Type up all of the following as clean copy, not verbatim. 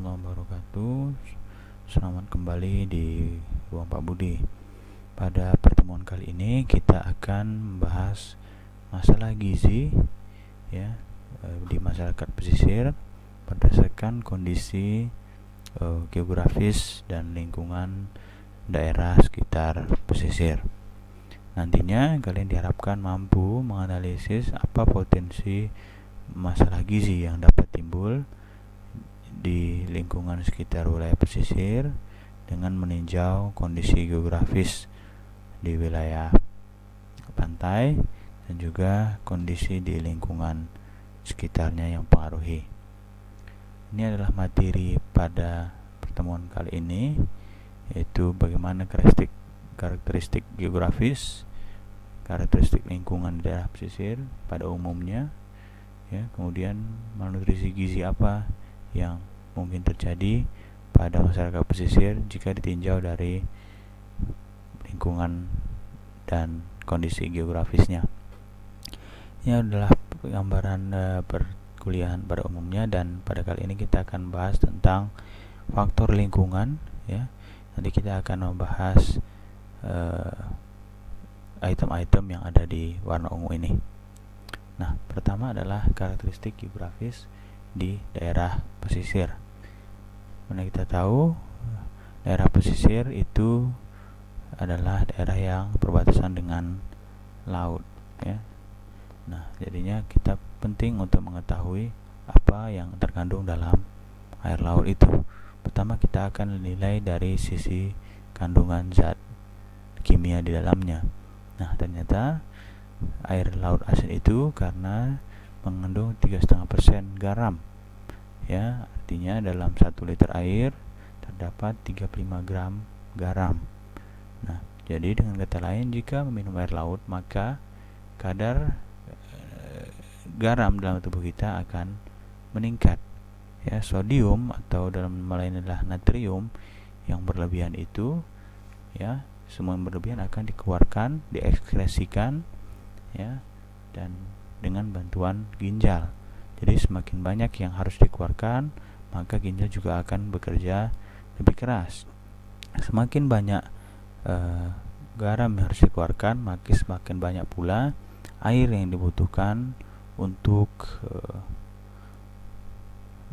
warahmatullahi wabarakatuh. Selamat kembali di Ruang Pak Budi. Pada pertemuan kali ini kita akan membahas masalah gizi ya di masyarakat pesisir berdasarkan kondisi geografis dan lingkungan daerah sekitar pesisir. Nantinya kalian diharapkan mampu menganalisis apa potensi masalah gizi yang dapat timbul di lingkungan sekitar wilayah pesisir dengan meninjau kondisi geografis di wilayah pantai dan juga kondisi di lingkungan sekitarnya yang mempengaruhi. Ini adalah materi pada pertemuan kali ini, yaitu bagaimana karakteristik geografis, karakteristik lingkungan daerah pesisir pada umumnya, ya, kemudian malnutrisi gizi apa yang mungkin terjadi pada masyarakat pesisir jika ditinjau dari lingkungan dan kondisi geografisnya. Ini adalah gambaran perkuliahan pada umumnya, dan pada kali ini kita akan bahas tentang faktor lingkungan, ya. Nanti kita akan membahas item-item yang ada di warna ungu ini. Nah, pertama adalah karakteristik geografis di daerah pesisir. Mana kita tahu daerah pesisir itu adalah daerah yang berbatasan dengan laut, ya. Nah, jadinya kita penting untuk mengetahui apa yang terkandung dalam air laut itu. Pertama, kita akan menilai dari sisi kandungan zat kimia di dalamnya. Nah, ternyata air laut asin itu karena mengandung 3,5% garam, ya, artinya dalam 1 liter air terdapat 35 gram garam. Nah, jadi dengan kata lain, jika meminum air laut maka kadar garam dalam tubuh kita akan meningkat, ya. Sodium atau dalam lain adalah natrium yang berlebihan itu, ya, semua yang berlebihan akan dikeluarkan, diekskresikan, ya, dan dengan bantuan ginjal. Jadi semakin banyak yang harus dikeluarkan, maka ginjal juga akan bekerja lebih keras. Semakin banyak garam yang harus dikeluarkan, maka semakin banyak pula air yang dibutuhkan untuk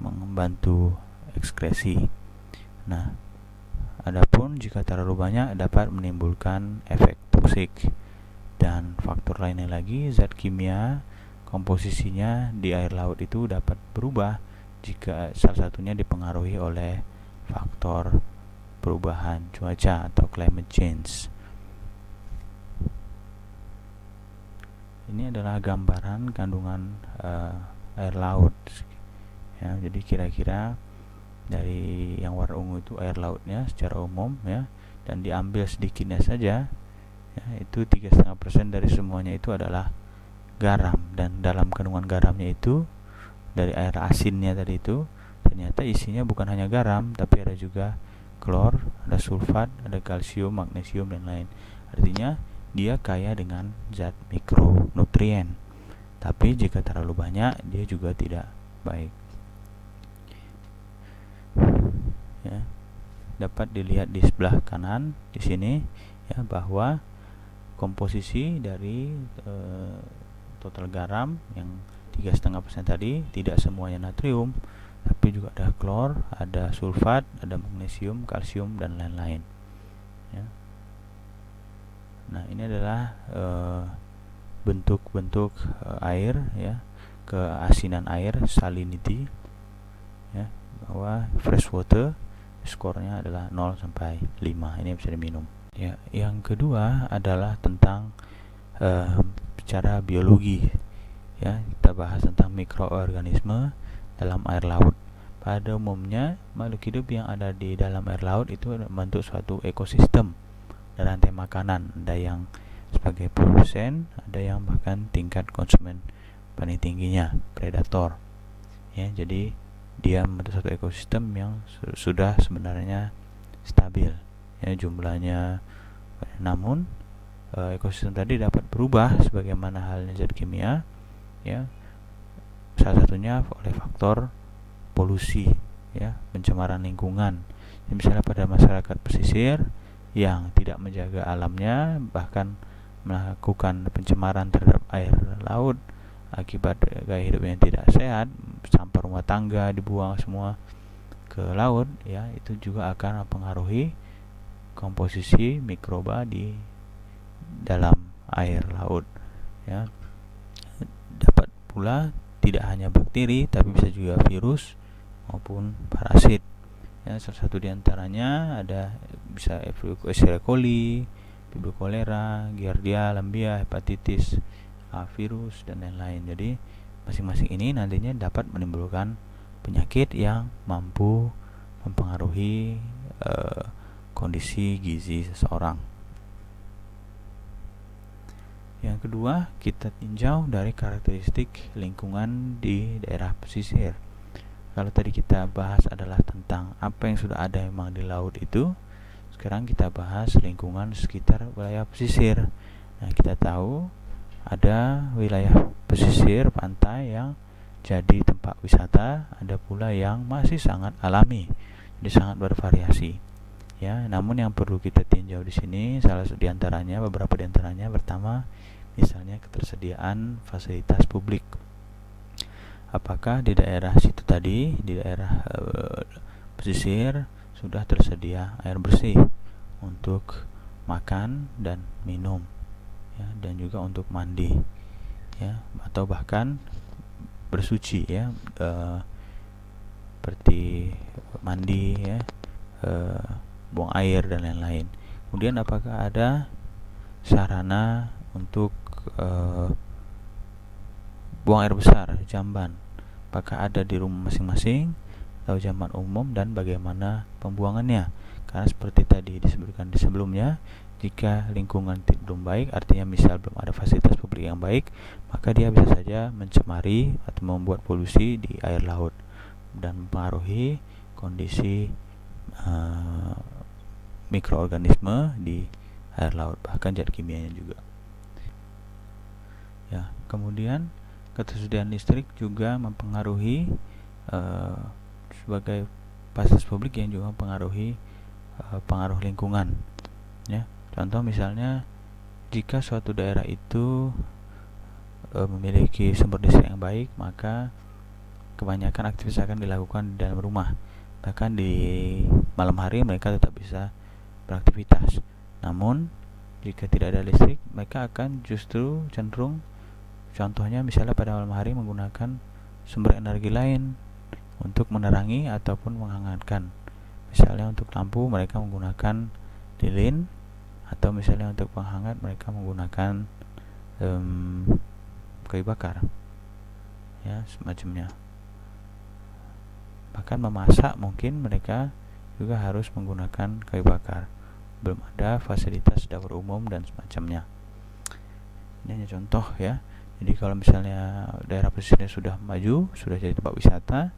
membantu ekskresi. Nah, adapun jika terlalu banyak dapat menimbulkan efek toksik. Dan faktor lainnya lagi, zat kimia komposisinya di air laut itu dapat berubah jika salah satunya dipengaruhi oleh faktor perubahan cuaca atau climate change. Ini adalah gambaran kandungan air laut, ya. Jadi kira-kira dari yang warna ungu itu air lautnya secara umum, ya, dan diambil sedikitnya saja, ya, itu 3,5% dari semuanya itu adalah garam. Dan dalam kandungan garamnya itu, dari air asinnya tadi itu, ternyata isinya bukan hanya garam, tapi ada juga klor, ada sulfat, ada kalsium, magnesium, dan lain. Artinya dia kaya dengan zat mikronutrien. Tapi jika terlalu banyak, dia juga tidak baik, ya. Dapat dilihat di sebelah kanan di sini, ya, bahwa komposisi dari total garam yang 3,5% tadi tidak semuanya natrium, tapi juga ada klor, ada sulfat, ada magnesium, kalsium, dan lain-lain, ya. Nah, ini adalah bentuk-bentuk air, ya, keasinan air, salinity, ya, bahwa fresh water skornya adalah 0 sampai 5. Ini bisa diminum, ya. Yang kedua adalah tentang secara biologi, ya. Kita bahas tentang mikroorganisme dalam air laut. Pada umumnya makhluk hidup yang ada di dalam air laut itu membentuk suatu ekosistem dan rantai makanan. Ada yang sebagai produsen, ada yang bahkan tingkat konsumen paling tingginya, predator, ya. Jadi dia membentuk suatu ekosistem yang sudah sebenarnya stabil, ya, jumlahnya. Namun ekosistem tadi dapat berubah sebagaimana halnya zat kimia, ya, salah satunya oleh faktor polusi, ya, pencemaran lingkungan. Misalnya pada masyarakat pesisir yang tidak menjaga alamnya, bahkan melakukan pencemaran terhadap air laut akibat gaya hidup yang tidak sehat, sampah rumah tangga dibuang semua ke laut, ya, itu juga akan mempengaruhi komposisi mikroba di dalam air laut, ya. Dapat pula tidak hanya bakteri tapi bisa juga virus maupun parasit. Ya, salah satu diantaranya ada bisa Escherichia coli, Vibrio cholera, Giardia, Lamblia, hepatitis A virus dan lain-lain. Jadi masing-masing ini nantinya dapat menimbulkan penyakit yang mampu mempengaruhi kondisi gizi seseorang. Yang kedua, kita tinjau dari karakteristik lingkungan di daerah pesisir. Kalau tadi kita bahas adalah tentang apa yang sudah ada memang di laut itu, sekarang kita bahas lingkungan sekitar wilayah pesisir. Nah, kita tahu ada wilayah pesisir pantai yang jadi tempat wisata, ada pula yang masih sangat alami, jadi sangat bervariasi. Ya, namun yang perlu kita tinjau di sini salah satu diantaranya, beberapa diantaranya, pertama, misalnya ketersediaan fasilitas publik. Apakah di daerah situ tadi, di daerah pesisir sudah tersedia air bersih untuk makan dan minum, ya, dan juga untuk mandi, ya, atau bahkan bersuci, ya, seperti mandi, ya, buang air dan lain-lain. Kemudian apakah ada sarana untuk buang air besar, jamban, apakah ada di rumah masing-masing atau jamban umum, dan bagaimana pembuangannya. Karena seperti tadi disebutkan di sebelumnya, jika lingkungan belum baik, artinya misal belum ada fasilitas publik yang baik, maka dia bisa saja mencemari atau membuat polusi di air laut dan mempengaruhi kondisi mikroorganisme di air laut, bahkan zat kimianya juga. Ya, kemudian ketersediaan listrik juga mempengaruhi sebagai fasilitas publik yang juga mempengaruhi pengaruh lingkungan, ya. Contoh misalnya, jika suatu daerah itu memiliki sumber listrik yang baik, maka kebanyakan aktivitas akan dilakukan di dalam rumah. Bahkan di malam hari mereka tetap bisa beraktivitas. Namun jika tidak ada listrik, mereka akan justru cenderung, contohnya misalnya pada malam hari, menggunakan sumber energi lain untuk menerangi ataupun menghangatkan. Misalnya untuk lampu mereka menggunakan lilin, atau misalnya untuk penghangat mereka menggunakan kayu bakar, ya, semacamnya. Bahkan memasak mungkin mereka juga harus menggunakan kayu bakar. Belum ada fasilitas dapur umum dan semacamnya. Ini hanya contoh, ya. Jadi kalau misalnya daerah pesisirnya sudah maju, sudah jadi tempat wisata,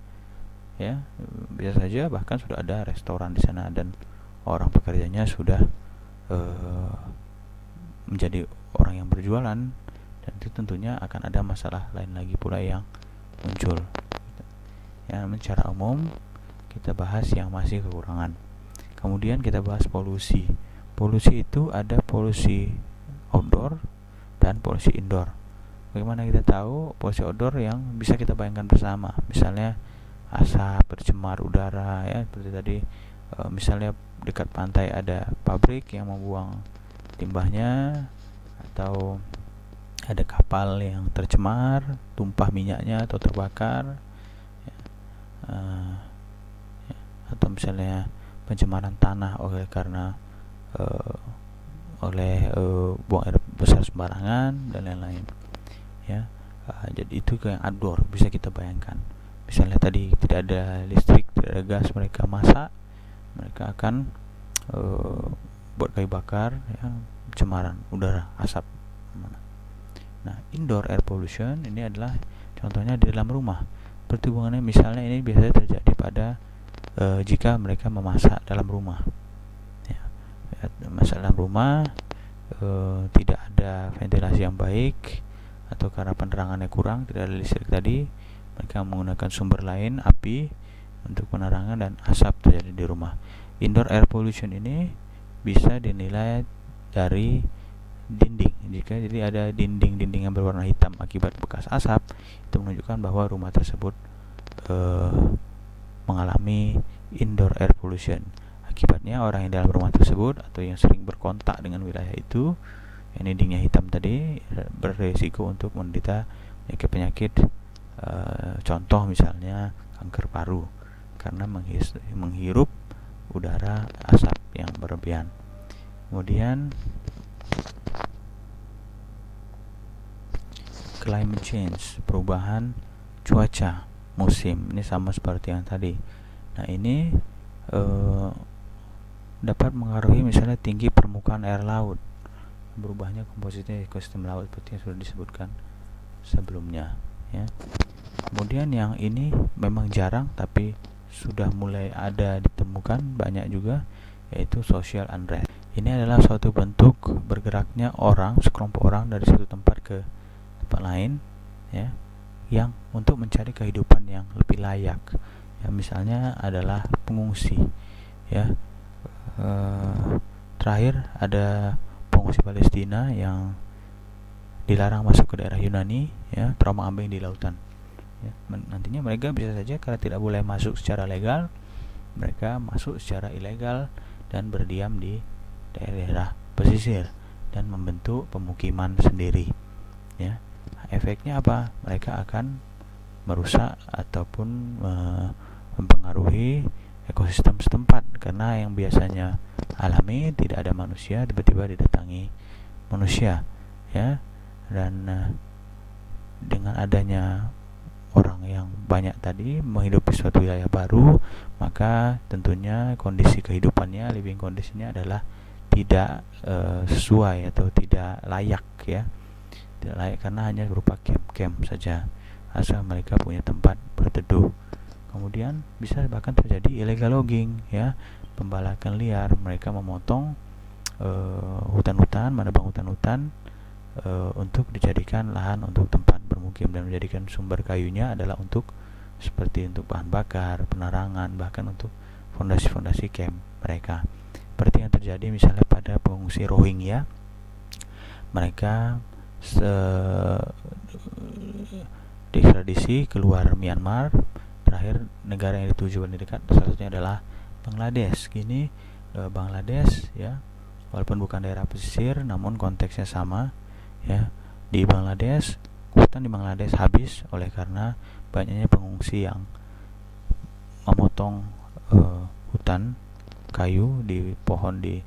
ya, bisa saja bahkan sudah ada restoran di sana dan orang pekerjanya sudah menjadi orang yang berjualan, dan itu tentunya akan ada masalah lain lagi pula yang muncul. Ya, secara umum kita bahas yang masih kekurangan. Kemudian kita bahas polusi. Polusi itu ada polusi outdoor dan polusi indoor. Bagaimana kita tahu? Polusi outdoor yang bisa kita bayangkan bersama, misalnya asap, bercemar udara, ya, seperti tadi, misalnya dekat pantai ada pabrik yang membuang limbahnya, atau ada kapal yang tercemar, tumpah minyaknya atau terbakar, ya, atau misalnya pencemaran tanah karena buang air besar sembarangan dan lain-lain, ya. Jadi itu yang outdoor bisa kita bayangkan. Misalnya tadi tidak ada listrik, tidak ada gas, mereka masak, mereka akan buat kayu bakar, ya, pencemaran udara, asap. Nah, indoor air pollution ini adalah contohnya di dalam rumah. Pertumbuhannya misalnya ini biasanya terjadi pada jika mereka memasak dalam rumah, ya, masak dalam rumah, tidak ada ventilasi yang baik, atau karena penerangannya kurang, tidak ada listrik tadi, mereka menggunakan sumber lain, api, untuk penerangan dan asap terjadi di rumah. Indoor air pollution ini bisa dinilai dari dinding. Jika jadi ada dinding-dinding yang berwarna hitam akibat bekas asap, itu menunjukkan bahwa rumah tersebut mengalami indoor air pollution. Akibatnya orang yang dalam rumah tersebut atau yang sering berkontak dengan wilayah itu, yang dindingnya hitam tadi, berisiko untuk menderita penyakit contoh misalnya kanker paru karena menghirup udara asap yang berlebihan. Kemudian climate change, perubahan cuaca musim, ini sama seperti yang tadi. Nah, ini dapat mengaruhi misalnya tinggi permukaan air laut, berubahnya komposisi ekosistem laut seperti yang sudah disebutkan sebelumnya, ya. Kemudian yang ini memang jarang tapi sudah mulai ada ditemukan banyak juga, yaitu social unrest. Ini adalah suatu bentuk bergeraknya orang, sekelompok orang dari satu tempat ke tempat lain, ya, yang untuk mencari kehidupan yang lebih layak. Ya, misalnya adalah pengungsi, ya. Terakhir ada pengungsi Palestina yang dilarang masuk ke daerah Yunani, ya, terombang-ambing di lautan. Ya, nantinya mereka bisa saja karena tidak boleh masuk secara legal, mereka masuk secara ilegal dan berdiam di daerah pesisir dan membentuk pemukiman sendiri, ya. Efeknya apa? Mereka akan merusak ataupun mempengaruhi ekosistem setempat karena yang biasanya alami tidak ada manusia tiba-tiba didatangi manusia, ya. Dan dengan adanya orang yang banyak tadi menghidupi suatu wilayah baru, maka tentunya kondisi kehidupannya, living kondisinya adalah tidak sesuai atau tidak layak, ya. Tidak layak karena hanya berupa camp-camp saja, asal mereka punya tempat berteduh. Kemudian bisa bahkan terjadi illegal logging, ya, pembalakan liar. Mereka memotong hutan-hutan, menebang hutan-hutan untuk dijadikan lahan untuk tempat bermukim dan menjadikan sumber kayunya adalah untuk seperti untuk bahan bakar, penerangan, bahkan untuk fondasi-fondasi camp mereka. Seperti yang terjadi misalnya pada pengungsi Rohingya, mereka diekstradisi keluar Myanmar. Terakhir negara yang dituju paling dekat salah satunya adalah Bangladesh. Gini, Bangladesh, ya, walaupun bukan daerah pesisir namun konteksnya sama, ya. Di Bangladesh, hutan di Bangladesh habis oleh karena banyaknya pengungsi yang memotong hutan kayu di pohon di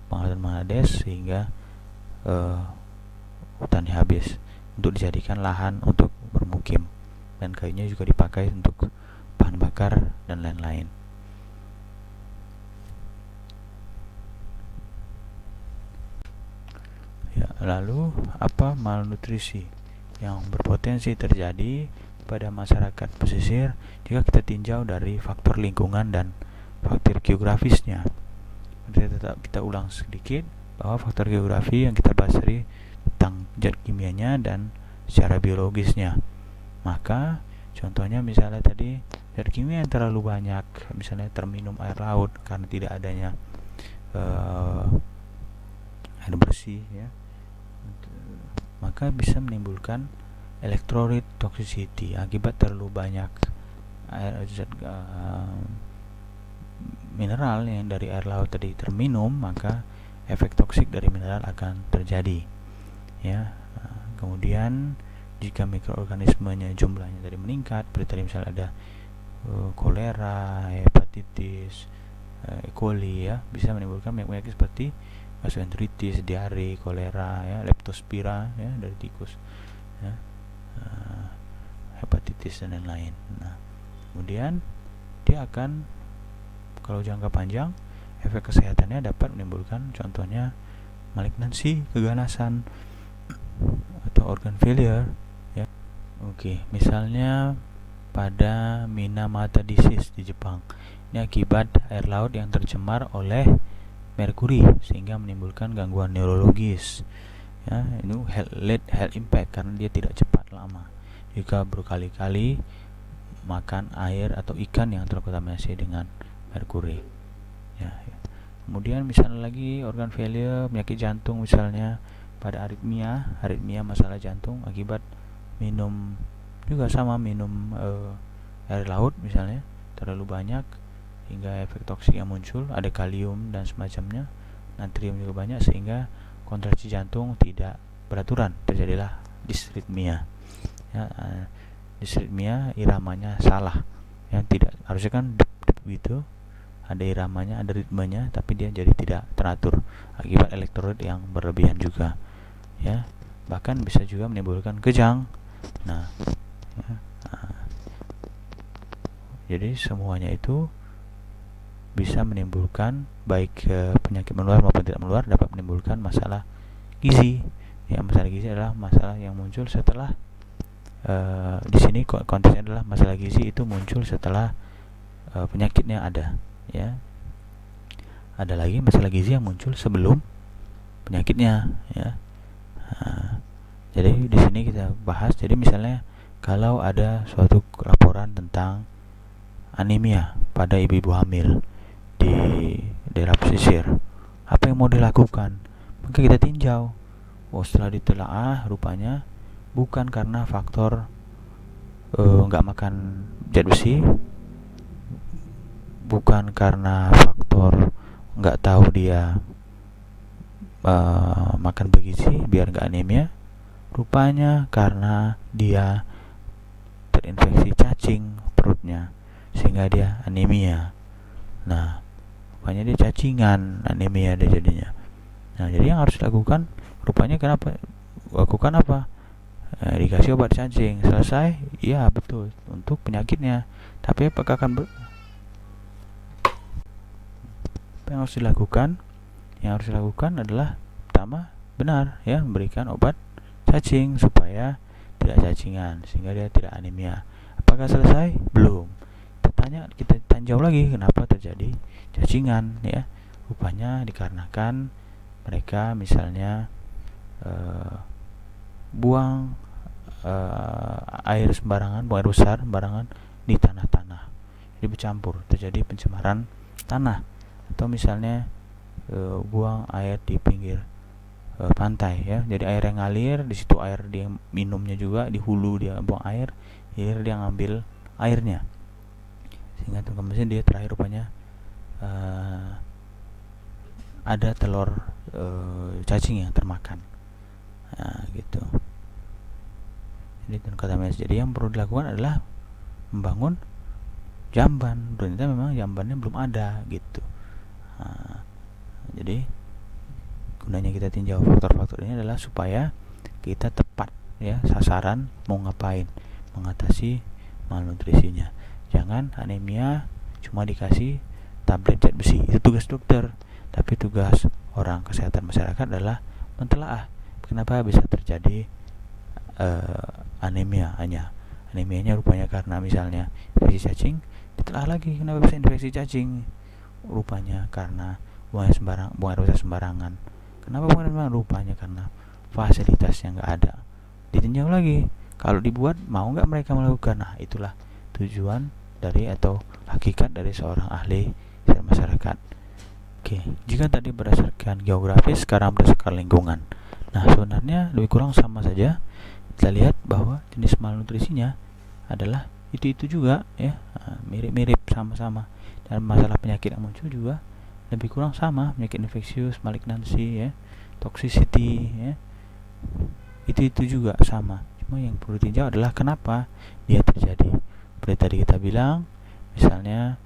Bangladesh sehingga hutannya habis untuk dijadikan lahan untuk bermukim, dan kayunya juga dipakai untuk bahan bakar dan lain-lain. Ya, lalu apa malnutrisi yang berpotensi terjadi pada masyarakat pesisir jika kita tinjau dari faktor lingkungan dan faktor geografisnya. Kita ulang sedikit bahwa faktor geografi yang kita bahas tadi tentang zat kimianya dan secara biologisnya. Maka contohnya misalnya tadi zat kimia yang terlalu banyak, misalnya terminum air laut karena tidak adanya air bersih, ya, maka bisa menimbulkan electrolyte toxicity akibat terlalu banyak zat mineral yang dari air laut tadi terminum, maka efek toksik dari mineral akan terjadi, ya. Kemudian jika mikroorganismenya jumlahnya tadi meningkat, seperti tadi misalnya ada kolera, hepatitis, E. coli, ya, bisa menimbulkan penyakit seperti gastroenteritis, diare, kolera, ya, leptospira, ya, dari tikus, ya, hepatitis dan lain-lain. Nah, kemudian dia akan, kalau jangka panjang, efek kesehatannya dapat menimbulkan contohnya malignansi, keganasan, atau organ failure, ya. Oke, misalnya pada Minamata disease di Jepang. Ini akibat air laut yang tercemar oleh merkuri sehingga menimbulkan gangguan neurologis, ya. Ini health impact karena dia tidak cepat lama. Jika berkali-kali makan air atau ikan yang terkontaminasi dengan merkuri. Ya. Kemudian misalnya lagi organ failure, penyakit jantung misalnya pada aritmia masalah jantung akibat minum juga sama minum air laut misalnya terlalu banyak hingga efek toksik yang muncul, ada kalium dan semacamnya, natrium juga banyak sehingga kontraksi jantung tidak beraturan, terjadilah disritmia. Ya, disritmia iramanya salah, yang tidak harusnya kan begitu, ada iramanya, ada ritmenya, tapi dia jadi tidak teratur akibat elektrolit yang berlebihan juga, ya. Bahkan bisa juga menimbulkan kejang. Nah, ya, jadi semuanya itu bisa menimbulkan baik penyakit menular maupun tidak menular, dapat menimbulkan masalah gizi. Ya, masalah gizi adalah masalah yang muncul setelah di sini konteksnya adalah masalah gizi itu muncul setelah penyakitnya ada, ya. Ada lagi masalah gizi yang muncul sebelum penyakitnya, ya. Jadi di sini kita bahas, jadi misalnya kalau ada suatu laporan tentang anemia pada ibu-ibu hamil di daerah pesisir, apa yang mau dilakukan? Maka kita tinjau. Setelah ditelaah rupanya bukan karena faktor nggak makan zat besi, bukan karena faktor nggak tahu dia makan bergizi biar nggak anemia, rupanya karena dia terinfeksi cacing perutnya sehingga dia anemia. Nah, rupanya dia cacingan, anemia dia jadinya. Nah, jadi yang harus dilakukan rupanya lakukan apa? Dikasih obat cacing, selesai? Iya, betul, untuk penyakitnya. Tapi apakah akan apa yang harus dilakukan? Yang harus dilakukan adalah pertama, benar ya, memberikan obat cacing supaya tidak cacingan sehingga dia tidak anemia. Apakah selesai? Belum. Kita tinjau lagi kenapa terjadi cacingan, ya. Rupanya dikarenakan mereka misalnya buang air sembarangan, buang air besar sembarangan di tanah-tanah, jadi bercampur, terjadi pencemaran tanah. Atau misalnya buang air di pinggir pantai, ya, jadi air yang ngalir di situ, air dia minumnya juga di hulu, dia buang air, hilir dia ngambil airnya, sehingga kemudian dia terakhir rupanya ada telur cacing yang termakan. Nah, gitu. Jadi yang perlu dilakukan adalah membangun jamban. Ternyata memang jambannya belum ada, gitu. Nah, jadi gunanya kita tinjau faktor-faktor ini adalah supaya kita tepat, ya, sasaran mau ngapain, mengatasi malnutrisinya. Jangan anemia cuma dikasih tablet zat besi, itu tugas dokter. Tapi tugas orang kesehatan masyarakat adalah mentelaah kenapa bisa terjadi anemia. Anemianya rupanya karena misalnya infeksi cacing, ditelaah lagi kenapa bisa infeksi cacing, rupanya karena buang air besar sembarangan. Kenapa buang air sembarangan? Rupanya karena fasilitas yang nggak ada. Ditinjau lagi, kalau dibuat mau nggak mereka melakukan. Nah, itulah tujuan dari atau hakikat dari seorang ahli masyarakat. Oke, jika tadi berdasarkan geografis, sekarang berdasarkan lingkungan. Nah, sebenarnya lebih kurang sama saja. Kita lihat bahwa jenis malnutrisinya adalah itu juga, ya, mirip-mirip sama-sama. Dan masalah penyakit yang muncul juga lebih kurang sama, penyakit infeksius, malignansi, ya, toxicity, ya, itu juga sama. Cuma yang perlu ditinjau adalah kenapa dia terjadi. Seperti tadi kita bilang, misalnya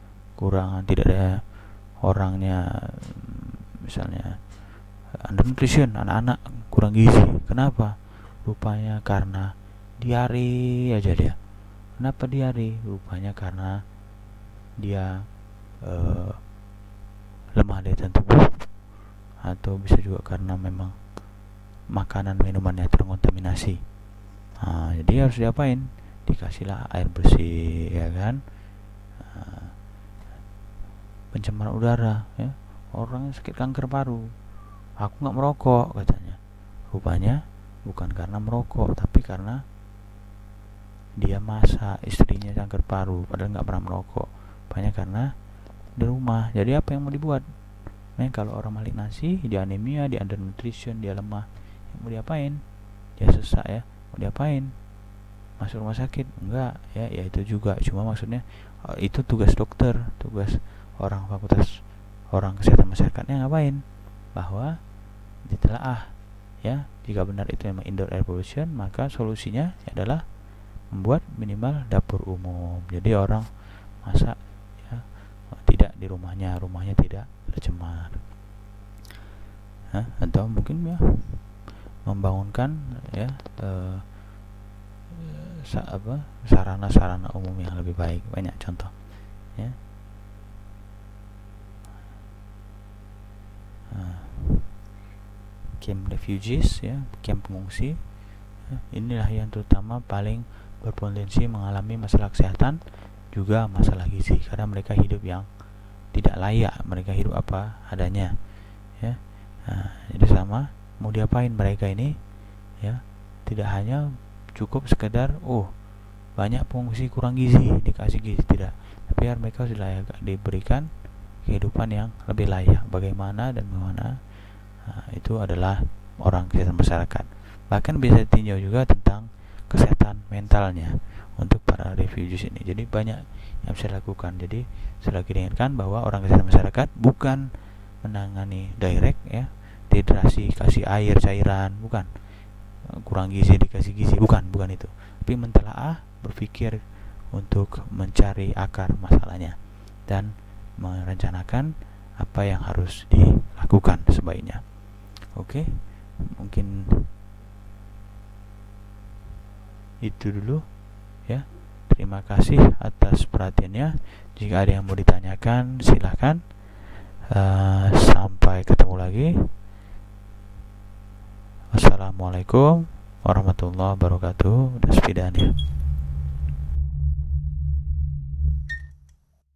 tidak ada orangnya, misalnya undernutrition, anak-anak kurang gizi. Kenapa? Rupanya karena diare aja dia. Kenapa diare? Rupanya karena dia lemah daya tahan tubuh, atau bisa juga karena memang makanan minumannya terkontaminasi. Nah, jadi harus diapain? Dikasihlah air bersih, ya kan. Pencemaran udara, ya, orang yang sakit kanker paru, aku nggak merokok katanya. Rupanya bukan karena merokok, tapi karena dia masak, istrinya kanker paru padahal nggak pernah merokok, banyak karena di rumah. Jadi apa yang mau dibuat? Nah, kalau orang maling nasi, dia anemia, dia undernutrition, dia lemah, ya, mau diapain? Dia sesak ya, mau diapain? Masuk rumah sakit? Enggak ya, ya itu juga, cuma maksudnya itu tugas dokter, tugas orang fakultas orang kesehatan masyarakatnya ngapain? Bahwa ditelaah ya, jika benar itu memang indoor air pollution, maka solusinya adalah membuat minimal dapur umum. Jadi orang masak ya tidak di rumahnya tidak tercemar. Atau mungkin ya membangunkan ya sarana-sarana umum yang lebih baik, banyak contoh ya. Camp refugees ya, camp pengungsi ya, inilah yang terutama paling berpotensi mengalami masalah kesehatan, juga masalah gizi, karena mereka hidup yang tidak layak, mereka hidup apa adanya ya. Jadi sama, mau diapain mereka ini ya, tidak hanya cukup sekedar banyak pengungsi kurang gizi dikasih gizi, tidak, tapi mereka sudah layak diberikan kehidupan yang lebih layak. Bagaimana dan bagaimana itu adalah orang kesehatan masyarakat. Bahkan bisa ditinjau juga tentang kesehatan mentalnya untuk para refugees ini. Jadi banyak yang bisa dilakukan. Jadi sudah diingatkan bahwa orang kesehatan masyarakat bukan menangani direct ya, dehidrasi kasih air cairan, bukan, kurang gizi dikasih gizi, bukan itu, tapi mentelaah, berpikir untuk mencari akar masalahnya dan merencanakan apa yang harus dilakukan sebaiknya. Oke, mungkin itu dulu ya. Terima kasih atas perhatiannya. Jika ada yang mau ditanyakan silahkan. Sampai ketemu lagi. Wassalamualaikum warahmatullahi wabarakatuh. Dasvidanya.